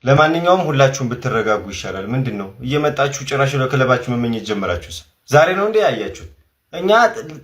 ለማንኛውም ሁላችሁም ብትረጋጉ ይሻላል። ምንድነው እየመጣችሁ ጭራሽ ለክለባችሁ መመኘት ጀመራችሁስ? ዛሬ ነው እንዴ ያያችሁት? እኛ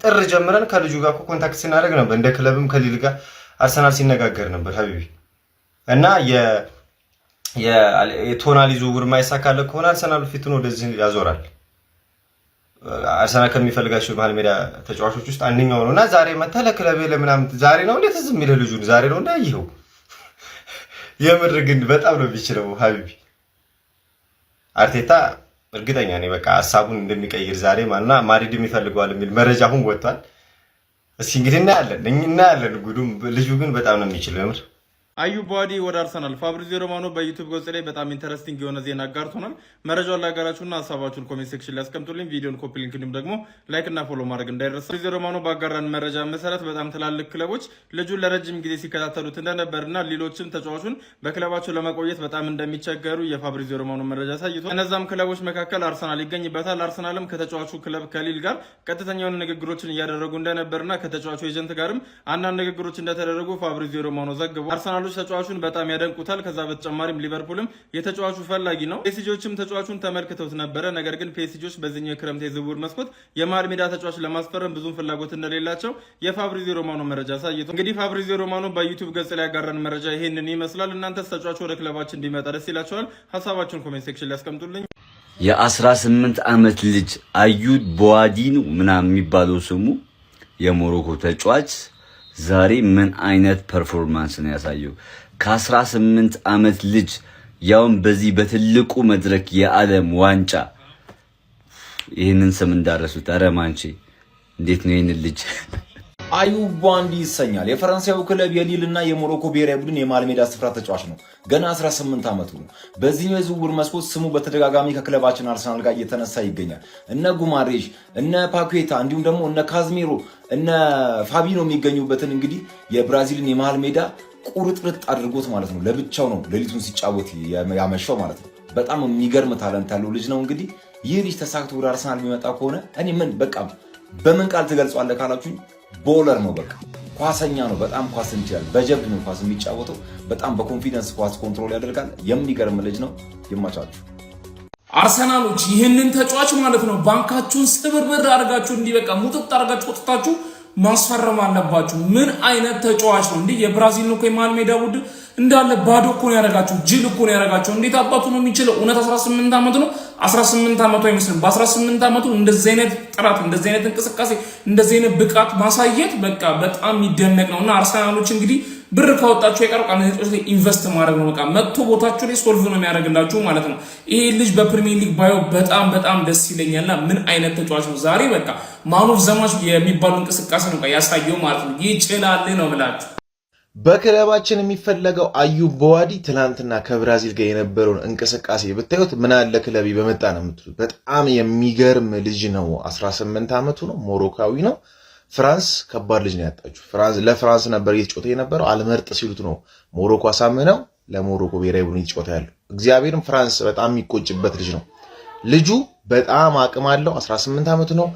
ጥር ጀምረን ከልጁ ጋር ኮንታክት ስናደርግ ነበር። እንደ ክለብም ከሊል ጋር አርሰናል ሲነጋገር ነበር ሀቢቢ እና የቶናሊ ዝውውር ማይሳካለ ከሆነ አርሰናል ፊቱን ወደዚህ ያዞራል። አርሰናል ከሚፈልጋቸው መሀል ሜዳ ተጫዋቾች ውስጥ አንደኛው ነውና ዛሬ መጣ ለክለብ ለምናምን ዛሬ ነው እንዴ ትዝ የሚልህ ልጁን ዛሬ ነው እንዴ ይሄው የምር ግን በጣም ነው የሚችለው ሀቢቢ አርቴታ እርግጠኛ ነኝ በቃ ሐሳቡን እንደሚቀይር ዛሬ ማለትና ማድሪድም ይፈልገዋል የሚል መረጃ አሁን ወጥቷል። እስኪ እንግዲህ እናያለን ጉዱም ልጁ ግን በጣም ነው የሚችለው የምር። አዩብ ቡዋዲ ወደ አርሰናል ፋብሪዚዮ ሮማኖ በዩቲዩብ ገጽ ላይ በጣም ኢንተረስቲንግ የሆነ ዜና አጋርቶናል። መረጃውን ላጋራችሁና ሐሳባችሁን ኮሜንት ሴክሽን ላይ አስቀምጡልኝ። ቪዲዮን ኮፒ ሊንክ እንዲሁም ደግሞ ላይክ እና ፎሎ ማድረግ እንዳይረሳ። ፋብሪዚዮ ሮማኖ ባጋራን መረጃ መሰረት በጣም ትላልቅ ክለቦች ልጁን ለረጅም ጊዜ ሲከታተሉት እንደነበርና ሌሎችም ተጫዋቹን በክለባቸው ለማቆየት በጣም እንደሚቸገሩ የፋብሪዚዮ ሮማኖ መረጃ ሳይቷል። እነዛም ክለቦች መካከል አርሰናል ይገኝበታል። አርሰናልም ከተጫዋቹ ክለብ ከሊል ጋር ቀጥተኛ የሆኑ ንግግሮችን እያደረጉ እንደነበርና ከተጫዋቹ ኤጀንት ጋርም አንዳንድ ንግግሮች እንደተደረጉ ፋብሪዚዮ ሮማኖ ዘግቧል። አርሰናሎች ተጫዋቹን በጣም ያደንቁታል። ከዛ በተጨማሪም ሊቨርፑልም የተጫዋቹ ፈላጊ ነው። ፒኤስጂዎችም ተጫዋቹን ተመልክተውት ነበረ። ነገር ግን ፒኤስጂዎች በዚህኛው የክረምት የዝውውር መስኮት የመሃል ሜዳ ተጫዋች ለማስፈረም ብዙም ፍላጎት እንደሌላቸው የፋብሪዚዮ ሮማኖ መረጃ ሳይቷል። እንግዲህ ፋብሪዚዮ ሮማኖ በዩቲዩብ ገጽ ላይ ያጋራን መረጃ ይሄንን ይመስላል። እናንተስ ተጫዋቹ ወደ ክለባችን እንዲመጣ ደስ ይላችኋል? ሐሳባችሁን ኮሜንት ሴክሽን ላይ አስቀምጡልኝ። የ18 ዓመት ልጅ አዩብ ቡዋዲ ምናምን የሚባለው ስሙ የሞሮኮ ተጫዋች ዛሬ ምን አይነት ፐርፎርማንስ ነው ያሳየው? ከ18 ዓመት ልጅ ያውም በዚህ በትልቁ መድረክ የዓለም ዋንጫ ይህንን ስም እንዳረሱት ኧረ ማንቼ እንዴት ነው ይህንን ልጅ አዩብ ቡዋዲ ይሰኛል። የፈረንሳዩ ክለብ የሊል እና የሞሮኮ ብሔራዊ ቡድን የመሃል ሜዳ ስፍራ ተጫዋች ነው። ገና 18 ዓመቱ ነው። በዚህኛው የዝውውር መስኮት ስሙ በተደጋጋሚ ከክለባችን አርሰናል ጋር እየተነሳ ይገኛል። እነ ጉማሬሽ፣ እነ ፓኩዌታ እንዲሁም ደግሞ እነ ካዝሜሮ፣ እነ ፋቢኖ የሚገኙበትን እንግዲህ የብራዚልን የመሃል ሜዳ ቁርጥርጥ አድርጎት ማለት ነው። ለብቻው ነው ሌሊቱን ሲጫወት ያመሻው ማለት ነው። በጣም የሚገርም ታለንት ያለው ልጅ ነው። እንግዲህ ይህ ልጅ ተሳክቶ ወደ አርሰናል የሚመጣ ከሆነ እኔ በምን ቃል ትገልጿለህ ካላችሁኝ ቦለር ነው። በቃ ኳሰኛ ነው። በጣም ኳስ እንችላል። በጀብድ ነው ኳስ የሚጫወተው። በጣም በኮንፊደንስ ኳስ ኮንትሮል ያደርጋል። የሚገርም ልጅ ነው። ይማቻችሁ። አርሰናሎች ይህንን ተጫዋች ማለት ነው ባንካችሁን ስብርብር አድርጋችሁ እንዲህ በቃ ሙጥጥ አድርጋችሁ ወጥታችሁ ማስፈረም አለባችሁ። ምን አይነት ተጫዋች ነው እንዴ! የብራዚል ነው የመሃል ሜዳ ቡድን እንዳለ ባዶ እኮ ነው ያደረጋችሁ። ጅል እኮ ነው ያደረጋችሁ። እንዴት አባቱ ነው የሚችለው? እውነት 18 ዓመቱ ነው። 18 ዓመቱ አይመስልም። በ18 ዓመቱ እንደዚህ አይነት ጥራት፣ እንደዚህ አይነት እንቅስቃሴ፣ እንደዚህ አይነት ብቃት ማሳየት በቃ በጣም የሚደነቅ ነውና አርሰናሎች እንግዲህ ብር ካወጣችሁ የቀረው ቃል ተጫዋች ላይ ኢንቨስት ማድረግ ነው። በቃ መጥቶ ቦታችሁ ላይ ሶልቭ ነው የሚያደርግላችሁ ማለት ነው። ይሄ ልጅ በፕሪሚየር ሊግ ባዮ በጣም ደስ ይለኛልና ምን አይነት ተጫዋች ነው! ዛሬ በቃ ማኑፍ ዘማች የሚባሉ እንቅስቃሴ ነው ያሳየው ማለት ነው። ይችላል ነው ብላችሁ በክለባችን የሚፈለገው አዩብ ቡዋዲ ትናንትና ከብራዚል ጋር የነበረውን እንቅስቃሴ ብታዩት ምን አለ ክለቤ በመጣ ነው የምትሉት። በጣም የሚገርም ልጅ ነው። 18 ዓመቱ ነው። ሞሮካዊ ነው። ፍራንስ ከባድ ልጅ ነው ያጣችሁ። ለፍራንስ ነበር እየተጫወተ የነበረው። አልመርጥ ሲሉት ነው ሞሮኮ አሳምነው ለሞሮኮ ብሔራዊ ቡድን እየተጫወተ ያለው። እግዚአብሔርም ፍራንስ በጣም የሚቆጭበት ልጅ ነው። ልጁ በጣም አቅም አለው። 18 ዓመቱ ነው።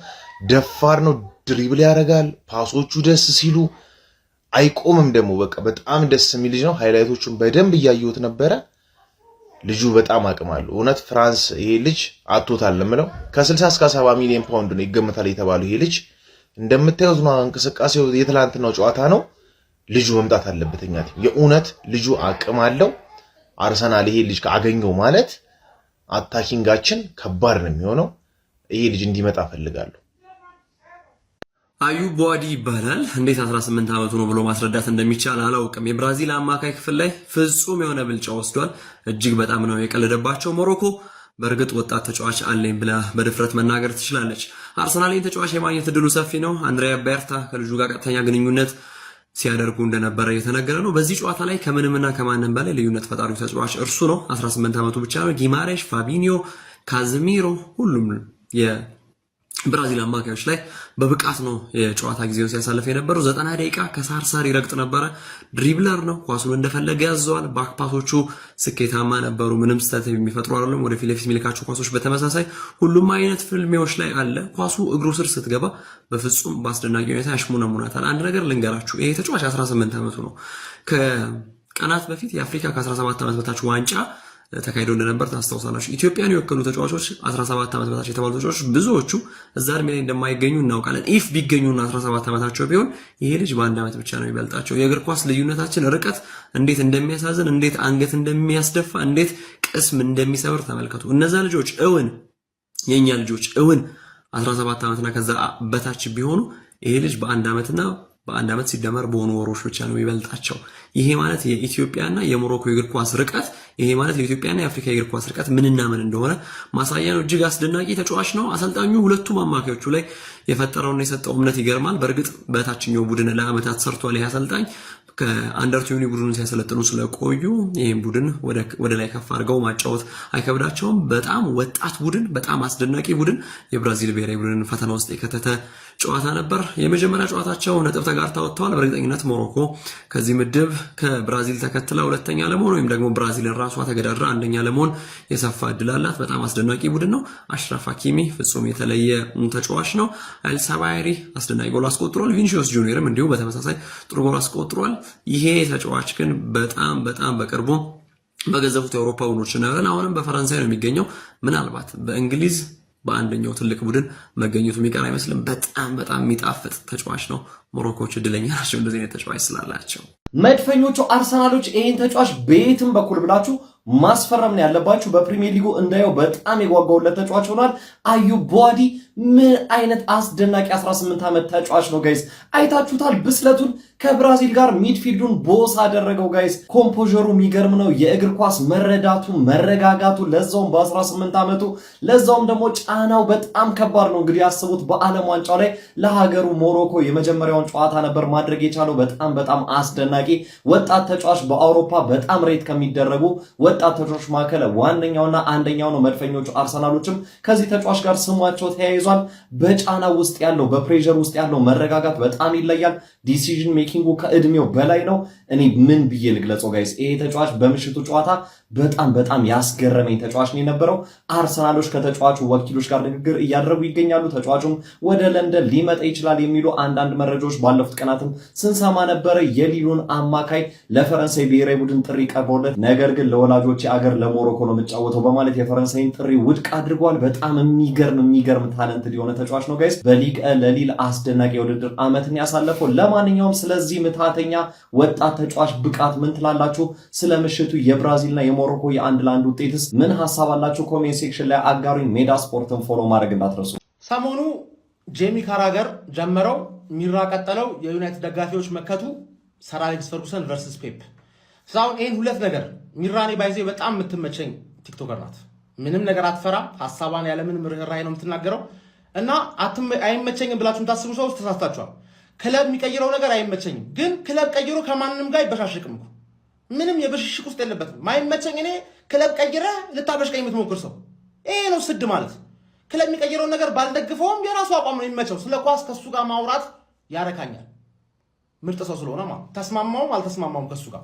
ደፋር ነው። ድሪብል ያደርጋል። ፓሶቹ ደስ ሲሉ አይቆምም ደግሞ በቃ በጣም ደስ የሚል ልጅ ነው። ሃይላይቶቹን በደንብ እያየሁት ነበረ። ልጁ በጣም አቅም አለው። እውነት ፍራንስ ይሄ ልጅ አጥቶታል ለምለው ከ60 እስከ 70 ሚሊዮን ፓውንድ ነው ይገመታል የተባለው። ይሄ ልጅ እንደምታዩት ነው። እንቅስቃሴው የትላንትናው ጨዋታ ነው። ልጁ መምጣት አለበት። የእውነት ልጁ አቅም አለው። አርሰናል ይሄ ልጅ ካገኘው ማለት አታኪንጋችን ከባድ ነው የሚሆነው። ይሄ ልጅ እንዲመጣ ፈልጋለሁ። አዩብ ቡዋዲ ይባላል። እንዴት 18 ዓመቱ ነው ብሎ ማስረዳት እንደሚቻል አላውቅም። የብራዚል አማካይ ክፍል ላይ ፍጹም የሆነ ብልጫ ወስዷል። እጅግ በጣም ነው የቀለደባቸው ሞሮኮ። በእርግጥ ወጣት ተጫዋች አለኝ ብላ በድፍረት መናገር ትችላለች። አርሰናል ተጫዋች የማግኘት እድሉ ሰፊ ነው። አንድሪያ ቤርታ ከልጁ ጋር ቀጥተኛ ግንኙነት ሲያደርጉ እንደነበረ እየተነገረ ነው። በዚህ ጨዋታ ላይ ከምንምና ከማንም በላይ ልዩነት ፈጣሪው ተጫዋች እርሱ ነው። 18 ዓመቱ ብቻ ነው። ጊማሬሽ፣ ፋቢኒዮ፣ ካዝሚሮ ሁሉም ብራዚል አማካዮች ላይ በብቃት ነው የጨዋታ ጊዜውን ሲያሳልፍ የነበረው። 90 ደቂቃ ከሳርሳር ይረግጥ ነበረ። ድሪብለር ነው። ኳሱን እንደፈለገ ያዘዋል። ባክፓሶቹ ስኬታማ ነበሩ። ምንም ስህተት የሚፈጥሩ አይደለም። ወደ ፊት ለፊት የሚልካቸው ኳሶች በተመሳሳይ ሁሉም አይነት ፍልሚያዎች ላይ አለ። ኳሱ እግሩ ስር ስትገባ በፍጹም በአስደናቂ ሁኔታ ያሽሙነሙናታል። አንድ ነገር ልንገራችሁ። ይሄ ተጫዋች 18 ዓመቱ ነው። ከቀናት በፊት የአፍሪካ ከ17 ዓመት በታች ዋንጫ ተካሂዶ እንደነበር ታስታውሳላችሁ። ኢትዮጵያን የወከሉ ተጫዋቾች 17 ዓመት በታች የተባሉ ተጫዋቾች ብዙዎቹ እዛ እድሜ ላይ እንደማይገኙ እናውቃለን። ኢፍ ቢገኙና 17 ዓመታቸው ቢሆን ይሄ ልጅ በአንድ ዓመት ብቻ ነው የሚበልጣቸው። የእግር ኳስ ልዩነታችን ርቀት እንዴት እንደሚያሳዝን፣ እንዴት አንገት እንደሚያስደፋ፣ እንዴት ቅስም እንደሚሰብር ተመልከቱ። እነዛ ልጆች የኛ ልጆች 17 ዓመትና ከዛ በታች ቢሆኑ ይሄ ልጅ በአንድ ዓመት ሲደመር በሆኑ ወሮች ብቻ ነው የሚበልጣቸው። ይሄ ማለት የኢትዮጵያና የሞሮኮ የእግር ኳስ ርቀት፣ ይሄ ማለት የኢትዮጵያና የአፍሪካ የእግር ኳስ ርቀት ምንና ምን እንደሆነ ማሳያ ነው። እጅግ አስደናቂ ተጫዋች ነው። አሰልጣኙ ሁለቱም አማካዮቹ ላይ የፈጠረውና የሰጠው እምነት ይገርማል። በእርግጥ በታችኛው ቡድን ለዓመታት ሰርቷል። ይሄ አሰልጣኝ ከአንደር 20 ቡድኑን ሲያሰለጥኑ ስለቆዩ ይሄን ቡድን ወደ ላይ ከፍ አድርገው ማጫወት አይከብዳቸውም። በጣም ወጣት ቡድን፣ በጣም አስደናቂ ቡድን የብራዚል ብሔራዊ ቡድን ፈተና ውስጥ የከተተ ጨዋታ ነበር። የመጀመሪያ ጨዋታቸው ነጥብ ተጋርታ ወጥተዋል። በእርግጠኝነት ሞሮኮ ከዚህ ምድብ ከብራዚል ተከትላ ሁለተኛ ለመሆን ወይም ደግሞ ብራዚልን ራሷ ተገዳድራ አንደኛ ለመሆን የሰፋ እድል አላት። በጣም አስደናቂ ቡድን ነው። አሽራፍ ሀኪሚ ፍጹም የተለየ ተጫዋች ነው። ኤልሳባይሪ አስደናቂ ጎል አስቆጥሯል። ቪኒሲዮስ ጁኒየርም እንዲሁ በተመሳሳይ ጥሩ ጎል አስቆጥሯል። ይሄ ተጫዋች ግን በጣም በቅርቡ በገዘፉት የአውሮፓ ቡድኖች እናያለን። አሁንም በፈረንሳይ ነው የሚገኘው። ምናልባት በእንግሊዝ በአንደኛው ትልቅ ቡድን መገኘቱ የሚቀር አይመስልም። በጣም የሚጣፍጥ ተጫዋች ነው። ሞሮኮዎች እድለኛ ናቸው እንደዚህ አይነት ተጫዋች ስላላቸው። መድፈኞቹ አርሰናሎች ይህን ተጫዋች በየትም በኩል ብላችሁ ማስፈረም ነው ያለባችሁ። በፕሪሚየር ሊጉ እንዳየው በጣም የጓጓውለት ተጫዋች ሆኗል። አዩብ ቦዋዲ ምን አይነት አስደናቂ 18 ዓመት ተጫዋች ነው ጋይስ። አይታችሁታል ብስለቱን። ከብራዚል ጋር ሚድፊልዱን ቦስ አደረገው ጋይስ። ኮምፖዠሩ የሚገርም ነው። የእግር ኳስ መረዳቱ፣ መረጋጋቱ፣ ለዛውም በ18 ዓመቱ፣ ለዛውም ደግሞ ጫናው በጣም ከባድ ነው። እንግዲህ ያስቡት በዓለም ዋንጫው ላይ ለሀገሩ ሞሮኮ የመጀመሪያውን ጨዋታ ነበር ማድረግ የቻለው። በጣም አስደናቂ ወጣት ተጫዋች፣ በአውሮፓ በጣም ሬት ከሚደረጉ ወጣት ተጫዋቾች መካከል ዋነኛውና አንደኛው ነው። መድፈኞቹ አርሰናሎችም ከዚህ ተጫዋች ጋር ስሟቸው ተያይዟል። በጫና ውስጥ ያለው በፕሬሸር ውስጥ ያለው መረጋጋት በጣም ይለያል። ዲሲዥን ሜኪንጉ ከእድሜው በላይ ነው። እኔ ምን ብዬ ልግለጸው ጋይስ። ይሄ ተጫዋች በምሽቱ ጨዋታ በጣም ያስገረመኝ ተጫዋች ነው የነበረው። አርሰናሎች ከተጫዋቹ ወኪሎች ጋር ንግግር እያደረጉ ይገኛሉ። ተጫዋቹም ወደ ለንደን ሊመጣ ይችላል የሚሉ አንዳንድ መረጃዎች ባለፉት ቀናትም ስንሰማ ነበረ። የሊሉን አማካይ ለፈረንሳይ ብሔራዊ ቡድን ጥሪ ቀርቦለት፣ ነገር ግን ለወላጆች አገር ለሞሮኮ ነው የምጫወተው በማለት የፈረንሳይን ጥሪ ውድቅ አድርጓል። በጣም የሚገርም ታለንት የሆነ ተጫዋች ነው ጋይስ። በሊግ ለሊል አስደናቂ የውድድር ዓመትን ያሳለፈው። ለማንኛውም ስለዚህ ምታተኛ ወጣት ተጫዋች ብቃት ምን ትላላችሁ? ስለ ምሽቱ የብራዚልና የሞሮኮ የአንድ ለአንድ ውጤትስ ምን ሐሳብ አላችሁ? ኮሜንት ሴክሽን ላይ አጋሩኝ። ሜዳ ስፖርትን ፎሎ ማድረግ እንዳትረሱ። ሰሞኑ ጄሚ ካራገር ጀመረው፣ ሚራ ቀጠለው፣ የዩናይትድ ደጋፊዎች መከቱ። ሰር አሌክስ ፈርጉሰን ቨርሰስ ፔፕ። ሳውን ይሄን ሁለት ነገር ሚራኔ ባይዜ በጣም የምትመቸኝ ቲክቶከር ናት። ምንም ነገር አትፈራ፣ ሐሳቧን ያለምን ርህራሄ ነው የምትናገረው እና አይመቸኝም ብላችሁ የምታስቡ ሰዎች ተሳስታችኋል። ክለብ የሚቀይረው ነገር አይመቸኝም፣ ግን ክለብ ቀይሮ ከማንንም ጋር አይበሻሽቅም እኮ ምንም የብሽሽቅ ውስጥ የለበትም። ማይመቸኝ እኔ ክለብ ቀይረ ልታበሽቀኝ የምትሞክር ሰው ይሄ ነው ስድ ማለት። ክለብ የሚቀይረውን ነገር ባልደግፈውም የራሱ አቋም ነው የሚመቸው። ስለ ኳስ ከሱ ጋር ማውራት ያረካኛል፣ ምርጥ ሰው ስለሆነ ማለት ተስማማውም አልተስማማውም ከሱ ጋር።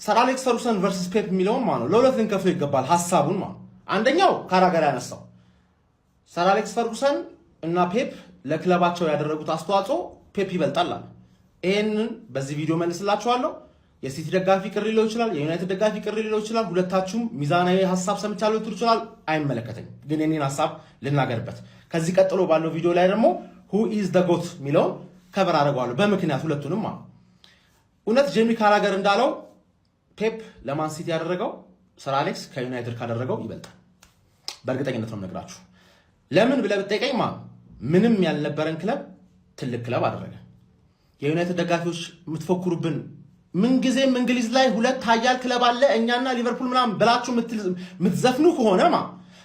ሰር አሌክስ ፈርጉሰን ቨርሰስ ፔፕ የሚለውን ማለት ነው ለሁለት ልንከፍለው ይገባል ሐሳቡን ማለት። አንደኛው ካራገር ያነሳው ሰር አሌክስ ፈርጉሰን እና ፔፕ ለክለባቸው ያደረጉት አስተዋጽኦ ፔፕ ይበልጣል አለ። ይሄንን በዚህ ቪዲዮ መልስላችኋለሁ። የሲቲ ደጋፊ ቅር ሊለው ይችላል፣ የዩናይትድ ደጋፊ ቅር ሊለው ይችላል። ሁለታችሁም ሚዛናዊ ሐሳብ ሰምቻለሁ ልትሉ ይችላል። አይመለከተኝም፣ ግን የኔን ሐሳብ ልናገርበት። ከዚህ ቀጥሎ ባለው ቪዲዮ ላይ ደግሞ who is the goat የሚለውን ከበር አደርገዋለሁ በምክንያት ሁለቱንም ማለት። እውነት ጄሚ ካራገር እንዳለው ፔፕ ለማን ሲቲ ያደረገው ሰር አሌክስ ከዩናይትድ ካደረገው ይበልጣል። በእርግጠኝነት ነው የምነግራችሁ። ለምን ብለህ ብትጠይቀኝ ምንም ያልነበረን ክለብ ትልቅ ክለብ አደረገ። የዩናይትድ ደጋፊዎች የምትፎክሩብን ምንጊዜም እንግሊዝ ላይ ሁለት ኃያል ክለብ አለ እኛና ሊቨርፑል ምናምን ብላችሁ የምትዘፍኑ ከሆነ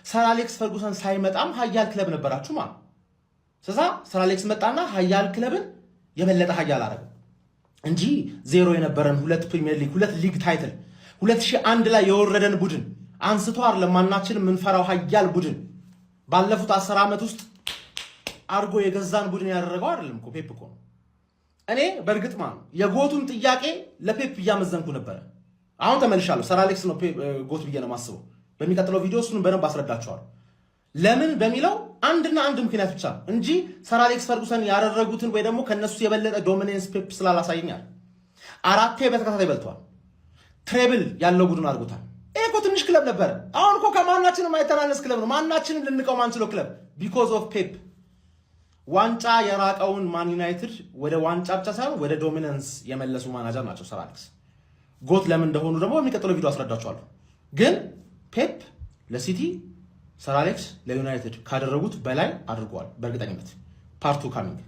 ሰር አሌክስ ፈርጉሰን ሳይመጣም ኃያል ክለብ ነበራችሁ ስለዛ ሰር አሌክስ መጣና ኃያል ክለብን የበለጠ ኃያል አደረገ እንጂ ዜሮ የነበረን ሁለት ፕሪሚየር ሊግ ሁለት ሊግ ታይትል 2001 ላይ የወረደን ቡድን አንስቶ አይደለም ማናችን የምንፈራው ኃያል ቡድን ባለፉት 10 ዓመት ውስጥ አርጎ የገዛን ቡድን ያደረገው አይደለም እኮ ፔፕ እኮ ነው። እኔ በእርግጥ የጎቱን ጥያቄ ለፔፕ እያመዘንኩ ነበረ። አሁን ተመልሻለሁ። ሰር አሌክስ ነው ጎት ብዬ ነው የማስበው። በሚቀጥለው ቪዲዮ እሱን በደንብ አስረዳቸዋለሁ። ለምን በሚለው አንድና አንድ ምክንያት ብቻ እንጂ ሰር አሌክስ ፈርጉሰን ያደረጉትን ወይ ደግሞ ከነሱ የበለጠ ዶሚኔንስ ፔፕ ስላላሳየኛል። 4 በተከታታይ በልተዋል። ትሬብል ያለው ቡድን አድርጎታል። ትንሽ ክለብ ነበር። አሁን እኮ ከማናችንም የማይተናነስ ክለብ ነው። ማናችንም ልንቀው ማንችለው ክለብ ቢኮዝ ኦፍ ፔፕ። ዋንጫ የራቀውን ማን ዩናይትድ ወደ ዋንጫ ብቻ ሳይሆን ወደ ዶሚናንስ የመለሱ ማናጀር ናቸው ሰር አሌክስ። ጎት ለምን እንደሆኑ ደግሞ በሚቀጥለው ቪዲዮ አስረዳችኋለሁ። ግን ፔፕ ለሲቲ ሰር አሌክስ ለዩናይትድ ካደረጉት በላይ አድርገዋል በእርግጠኝነት። ፓርቱ ካሚንግ